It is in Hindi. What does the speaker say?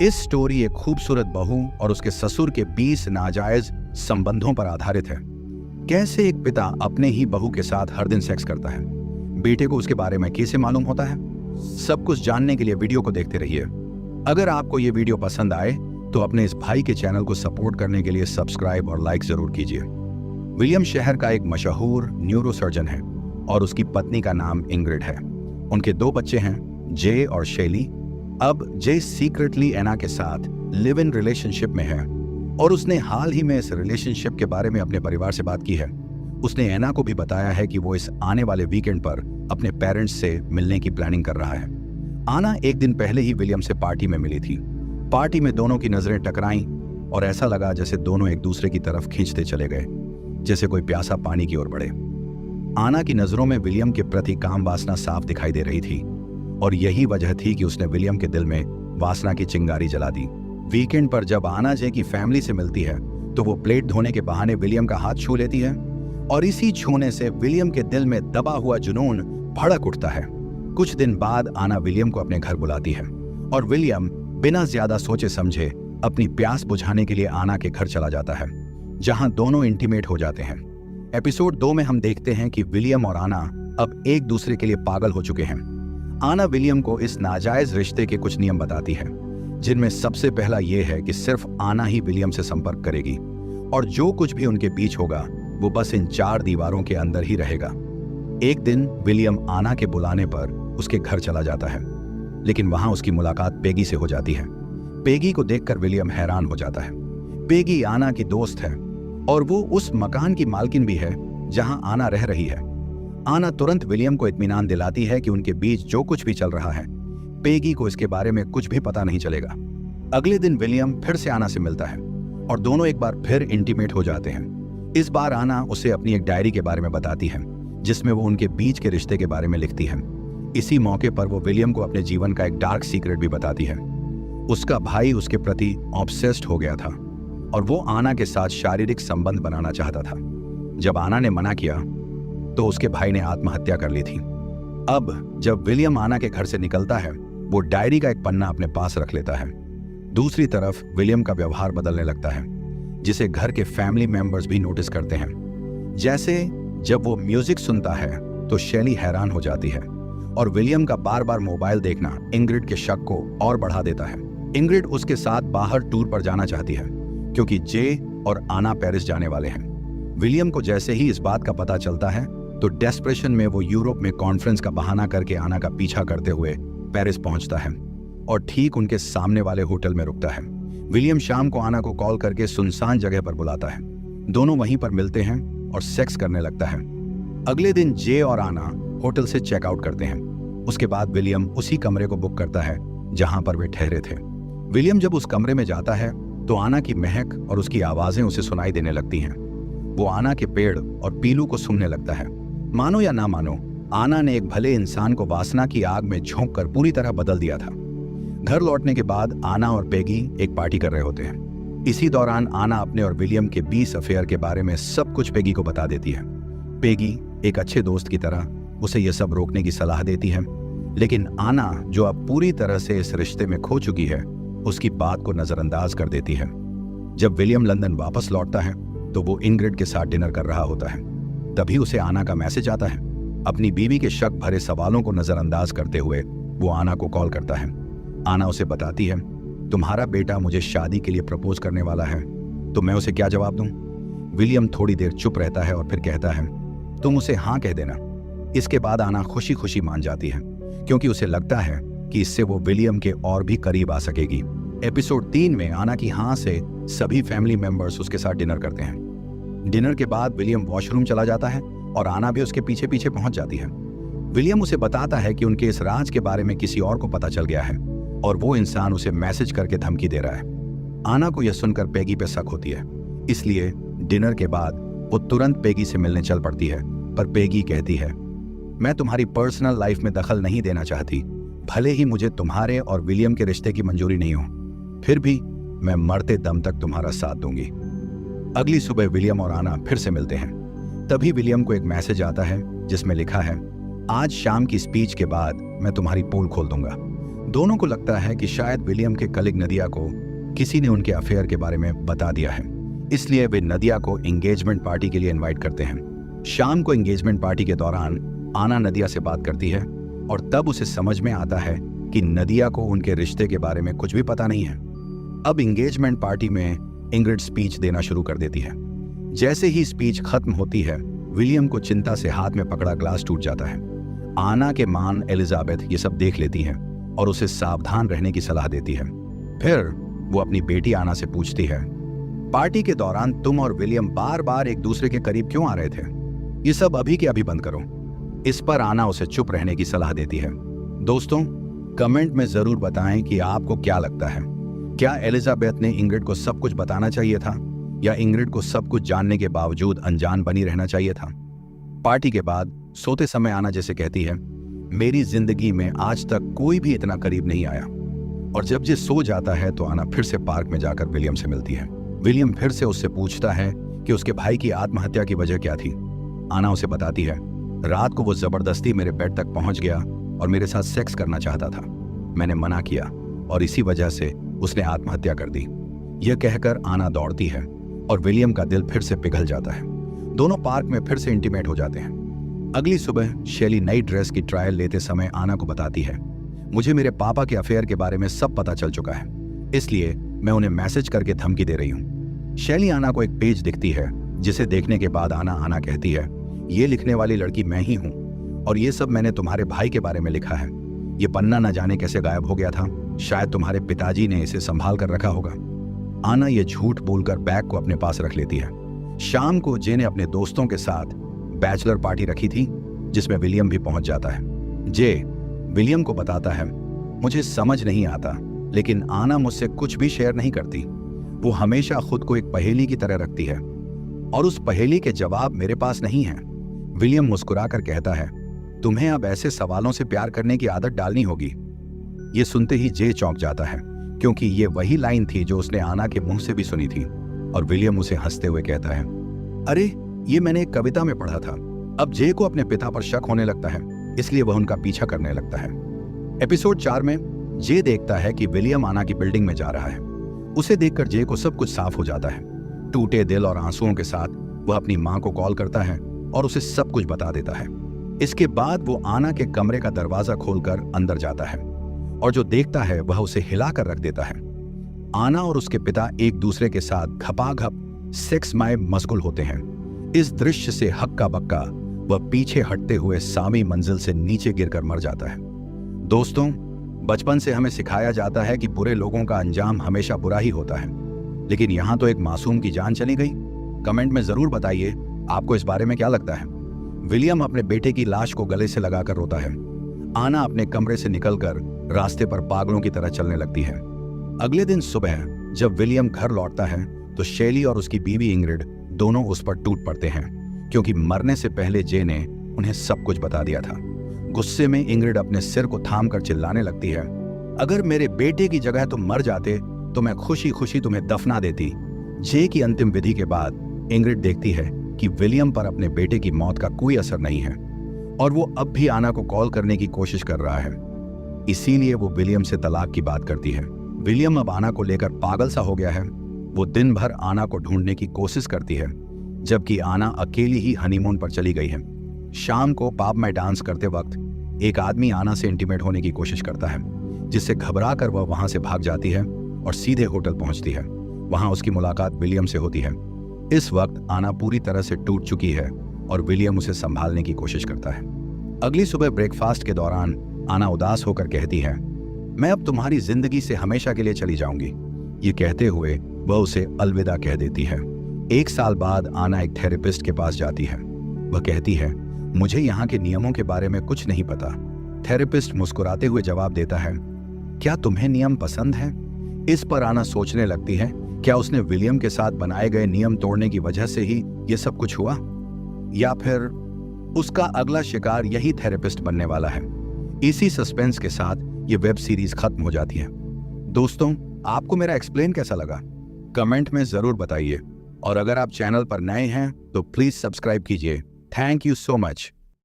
इस स्टोरी एक खूबसूरत बहू और उसके ससुर के 20 नाजायज संबंधों पर आधारित है। कैसे एक पिता अपने ही बहू के साथ हर दिन सेक्स करता है, बेटे को उसके बारे में कैसे मालूम होता है, सब कुछ जानने के लिए वीडियो को देखते रहिए। अगर आपको ये वीडियो पसंद आए तो अपने इस भाई के चैनल को सपोर्ट करने के लिए सब्सक्राइब और लाइक जरूर कीजिए। विलियम शहर का एक मशहूर न्यूरोसर्जन है और उसकी पत्नी का नाम इंग्रिड है। उनके 2 बच्चे हैं, जे और शैली। अब जे सीक्रेटली एना के साथ लिव इन रिलेशनशिप में है और उसने हाल ही में इस रिलेशनशिप के बारे में अपने परिवार से बात की है। उसने एना को भी बताया है कि वो इस आने वाले वीकेंड पर अपने पेरेंट्स से मिलने की प्लानिंग कर रहा है। आना एक दिन पहले ही विलियम से पार्टी में मिली थी। पार्टी में दोनों की नजरें टकराईं और ऐसा लगा जैसे दोनों एक दूसरे की तरफ खींचते चले गए, जैसे कोई प्यासा पानी की ओर बढ़े। आना की नजरों में विलियम के प्रति काम वासना साफ दिखाई दे रही थी और यही वजह थी कि उसने विलियम के दिल में वासना की चिंगारी जला दी। वीकेंड पर जब आना जे की फैमिली से मिलती है तो वो प्लेट धोने के बहाने विलियम का हाथ छू लेती है और इसी छूने से विलियम के दिल में दबा हुआ जुनून भड़क उठता है। कुछ दिन बाद आना विलियम को अपने घर बुलाती है और विलियम बिना ज्यादा सोचे समझे अपनी प्यास बुझाने के लिए आना के घर चला जाता है, जहां दोनों इंटीमेट हो जाते हैं। एपिसोड 2 में हम देखते हैं कि विलियम और आना अब एक दूसरे के लिए पागल हो चुके हैं। आना विलियम को इस नाजायज रिश्ते के कुछ नियम बताती है, जिनमें सबसे पहला यह है कि सिर्फ आना ही विलियम से संपर्क करेगी और जो कुछ भी उनके बीच होगा वो बस इन 4 दीवारों के अंदर ही रहेगा। एक दिन विलियम आना के बुलाने पर उसके घर चला जाता है, लेकिन वहां उसकी मुलाकात पेगी से हो जाती है। पेगी को देखकर विलियम हैरान हो जाता है। पेगी आना की दोस्त है और वो उस मकान की मालकिन भी है जहां आना रह रही है। आना तुरंत विलियम को इत्मीनान दिलाती है कि उनके बीच जो कुछ भी चल रहा है, पेगी को इसके बारे में कुछ भी पता नहीं चलेगा। अगले दिन विलियम फिर से आना से मिलता है और दोनों एक बार फिर इंटीमेट हो जाते हैं। इस बार आना उसे अपनी एक डायरी के बारे में बताती है, जिसमें वो उनके बीच के रिश्ते के बारे में लिखती है। इसी मौके पर वो विलियम को अपने जीवन का एक डार्क सीक्रेट भी बताती है। उसका भाई उसके प्रति ऑब्सेस्ड हो गया था और वो आना के साथ शारीरिक संबंध बनाना चाहता था। जब आना ने मना किया तो उसके भाई ने आत्महत्या कर ली थी। अब जब विलियम आना के घर से निकलता है, वो डायरी का एक पन्ना अपने पास रख लेता है। दूसरी तरफ विलियम का व्यवहार बदलने लगता है, जिसे घर के फैमिली मेंबर्स भी नोटिस करते हैं। जैसे जब वो म्यूजिक सुनता है तो शैली हैरान हो जाती है और विलियम का बार बार मोबाइल देखना इंग्रिड के शक को और बढ़ा देता है। इंग्रिड उसके साथ बाहर टूर पर जाना चाहती है क्योंकि जे और आना पेरिस जाने वाले हैं। विलियम को जैसे ही इस बात का पता चलता है तो डेस्परेशन में वो यूरोप में कॉन्फ्रेंस का बहाना करके आना का पीछा करते हुए पेरिस पहुंचता है और ठीक उनके सामने वाले होटल में रुकता है। विलियम शाम को आना को कॉल करके सुनसान जगह पर बुलाता है। दोनों वहीं पर मिलते हैं और सेक्स करने लगता है। अगले दिन जे और आना होटल से चेकआउट करते हैं। उसके बाद विलियम उसी कमरे को बुक करता है जहां पर वे ठहरे थे। विलियम जब उस कमरे में जाता है तो आना की महक और उसकी आवाजें उसे सुनाई देने लगती हैं। वो आना के पेड़ और पीलू को सूंघने लगता है। मानो या ना मानो, आना ने एक भले इंसान को वासना की आग में झोंककर पूरी तरह बदल दिया था। घर लौटने के बाद आना और पेगी एक पार्टी कर रहे होते हैं। इसी दौरान आना अपने और विलियम के 20 अफेयर के बारे में सब कुछ पेगी को बता देती है। पेगी एक अच्छे दोस्त की तरह उसे यह सब रोकने की सलाह देती है, लेकिन आना, जो अब पूरी तरह से इस रिश्ते में खो चुकी है, उसकी बात को नजरअंदाज कर देती है। जब विलियम लंदन वापस लौटता है तो वो इंग्रिड के साथ डिनर कर रहा होता है। तभी उसे आना का मैसेज आता है। अपनी बीवी के शक भरे सवालों को नजरअंदाज करते हुए वो आना को कॉल करता है। आना उसे बताती है, तुम्हारा बेटा मुझे शादी के लिए प्रपोज करने वाला है, तो मैं उसे क्या जवाब दूं? विलियम थोड़ी देर चुप रहता है और फिर कहता है, तुम उसे हाँ कह देना। इसके बाद आना खुशी खुशी मान जाती है क्योंकि उसे लगता है कि इससे वो विलियम के और भी करीब आ सकेगी। एपिसोड 3 में आना की हाँ से सभी फैमिली मेंबर्स उसके साथ डिनर करते हैं। डिनर के बाद विलियम वॉशरूम चला जाता है और आना भी उसके पीछे पीछे पहुंच जाती है। विलियम उसे बताता है कि उनके इस राज के बारे में किसी और को पता चल गया है और वो इंसान उसे मैसेज करके धमकी दे रहा है। आना को यह सुनकर पेगी पे शक होती है, इसलिए डिनर के बाद वो तुरंत पेगी से मिलने चल पड़ती है। पर पेगी कहती है, मैं तुम्हारी पर्सनल लाइफ में दखल नहीं देना चाहती, भले ही मुझे तुम्हारे और विलियम के रिश्ते की मंजूरी नहीं हो, फिर भी मैं मरते दम तक तुम्हारा साथ दूंगी। अगली सुबह विलियम और आना फिर से मिलते हैं। तभी विलियम को एक मैसेज आता है जिसमें लिखा है, आज शाम की स्पीच के बाद मैं तुम्हारी पोल खोल दूंगा। दोनों को लगता है कि शायद विलियम के कलीग नदिया को किसी ने उनके अफेयर के बारे में बता दिया है, इसलिए वे नदिया को एंगेजमेंट पार्टी के लिए इनवाइट करते हैं। शाम को एंगेजमेंट पार्टी के दौरान आना नदिया से बात करती है और तब उसे समझ में आता है कि नदिया को उनके रिश्ते के बारे में कुछ भी पता नहीं है। अब एंगेजमेंट पार्टी में इंग्रिड स्पीच देना शुरू कर देती है। जैसे ही स्पीच खत्म होती है, विलियम को चिंता से हाथ में पकड़ा ग्लास टूट जाता है। आना के मान एलिजाबेथ ये सब देख लेती है और उसे सावधान रहने की सलाह देती है। फिर वो अपनी बेटी आना से पूछती है, पार्टी के दौरान तुम और विलियम बार बार एक दूसरे के करीब क्यों आ रहे थे? ये सब अभी के अभी बंद करो। इस पर आना उसे चुप रहने की सलाह देती है। दोस्तों, कमेंट में जरूर बताएं कि आपको क्या लगता है। क्या एलिजाबेथ ने इंग्रिड को सब कुछ बताना चाहिए था या इंग्रिड को सब कुछ जानने के बावजूद अनजान बनी रहना चाहिए था? पार्टी के बाद सोते समय आना जैसे कहती है, मेरी जिंदगी में आज तक कोई भी इतना करीब नहीं आया। और जब ये सो जाता है तो आना फिर से पार्क में जाकर विलियम से मिलती है। विलियम फिर से उससे पूछता है कि उसके भाई की आत्महत्या की वजह क्या थी। आना उसे बताती है, रात को वो जबरदस्ती मेरे बेड तक पहुंच गया और मेरे साथ सेक्स करना चाहता था। मैंने मना किया और इसी वजह से उसने आत्महत्या कर दी। यह कहकर आना दौड़ती है और विलियम का दिल फिर से पिघल जाता है। दोनों पार्क में फिर से इंटीमेट हो जाते हैं। अगली सुबह शेली नई ड्रेस की ट्रायल लेते समय आना को बताती है, मुझे मेरे पापा के अफेयर के बारे में सब पता चल चुका है, इसलिए मैं उन्हें मैसेज करके धमकी दे रही हूँ। शेली आना को एक पेज दिखती है जिसे देखने के बाद आना कहती है, ये लिखने वाली लड़की मैं ही हूँ और ये सब मैंने तुम्हारे भाई के बारे में लिखा है। ये पन्ना न जाने कैसे गायब हो गया था, शायद तुम्हारे पिताजी ने इसे संभाल कर रखा होगा। आना ये झूठ बोलकर बैग को अपने पास रख लेती है। शाम को जे ने अपने दोस्तों के साथ बैचलर पार्टी रखी थी जिसमें विलियम भी पहुंच जाता है। जे विलियम को बताता है, मुझे समझ नहीं आता लेकिन आना मुझसे कुछ भी शेयर नहीं करती। वो हमेशा खुद को एक पहेली की तरह रखती है और उस पहेली के जवाब मेरे पास नहीं है। विलियम मुस्कुराकर कहता है, तुम्हें अब ऐसे सवालों से प्यार करने की आदत डालनी होगी। ये सुनते ही जे चौंक जाता है क्योंकि ये वही लाइन थी जो उसने आना के मुंह से भी सुनी थी। और विलियम उसे हंसते हुए कहता है, अरे ये मैंने एक कविता में पढ़ा था। अब जे को अपने पिता पर शक होने लगता है, इसलिए वह उनका पीछा करने लगता है। एपिसोड 4 में जे देखता है कि विलियम आना की बिल्डिंग में जा रहा है। उसे देखकर जे को सब कुछ साफ हो जाता है। टूटे दिल और आंसुओं के साथ वह अपनी मां को कॉल करता है और उसे सब कुछ बता देता है। इसके बाद वो आना के कमरे का दरवाजा खोलकर अंदर जाता है और जो देखता है वह उसे हिलाकर रख देता है। आना और उसके पिता एक दूसरे के साथ घपाघप सेक्स में मशगूल होते हैं। इस दृश्य से हक्का बक्का वह पीछे हटते हुए सामी मंजिल से नीचे गिरकर मर जाता है। दोस्तों, बचपन से हमें सिखाया जाता है कि बुरे लोगों का अंजाम हमेशा बुरा ही होता है, लेकिन यहां तो एक मासूम की जान चली गई। कमेंट में जरूर बताइए आपको इस बारे में क्या लगता है। विलियम अपने बेटे की लाश को गले से लगाकर रोता है। आना अपने कमरे से निकलकर रास्ते पर पागलों की तरह चलने लगती है। अगले दिन सुबह जब विलियम घर लौटता है तो शेली और उसकी बीवी इंग्रिड दोनों उस पर टूट पड़ते हैं क्योंकि मरने से पहले जे ने उन्हें सब कुछ बता दिया था। गुस्से में इंग्रिड अपने सिर को थाम कर चिल्लाने लगती है, अगर मेरे बेटे की जगह तुम मर जाते तो मैं खुशी खुशी तुम्हें दफना देती। जे की अंतिम विधि के बाद इंग्रिड देखती है कि विलियम पर अपने बेटे की मौत का कोई असर नहीं है और वो अब भी आना को कॉल करने की कोशिश कर रहा है। इसीलिए वो विलियम से तलाक की बात करती है। विलियम अब आना को लेकर पागल सा हो गया है। वो दिन भर आना को ढूंढने की कोशिश करती है जबकि आना अकेली ही हनीमून पर चली गई है। शाम को पब में डांस करते वक्त एक आदमी आना से इंटीमेट होने की कोशिश करता है, जिससे घबराकर वह वहां से भाग जाती है और सीधे होटल पहुंचती है। वहां उसकी मुलाकात विलियम से होती है। इस वक्त आना पूरी तरह से टूट चुकी है और विलियम उसे संभालने की कोशिश करता है। अगली सुबह ब्रेकफास्ट के दौरान आना उदास होकर कहती है, मैं अब तुम्हारी जिंदगी से हमेशा के लिए चली जाऊंगी। ये कहते हुए वह उसे अलविदा कह देती है। 1 साल बाद आना एक थेरेपिस्ट के पास जाती है। वह कहती है, मुझे यहाँ के नियमों के बारे में कुछ नहीं पता। थेरेपिस्ट मुस्कुराते हुए जवाब देता है, क्या तुम्हें नियम पसंद है? इस पर आना सोचने लगती है, क्या उसने विलियम के साथ बनाए गए नियम तोड़ने की वजह से ही ये सब कुछ हुआ, या फिर उसका अगला शिकार यही थेरेपिस्ट बनने वाला है। इसी सस्पेंस के साथ ये वेब सीरीज खत्म हो जाती है। दोस्तों, आपको मेरा एक्सप्लेन कैसा लगा? कमेंट में जरूर बताइए और अगर आप चैनल पर नए हैं तो प्लीज सब्सक्राइब कीजिए। Thank you so much.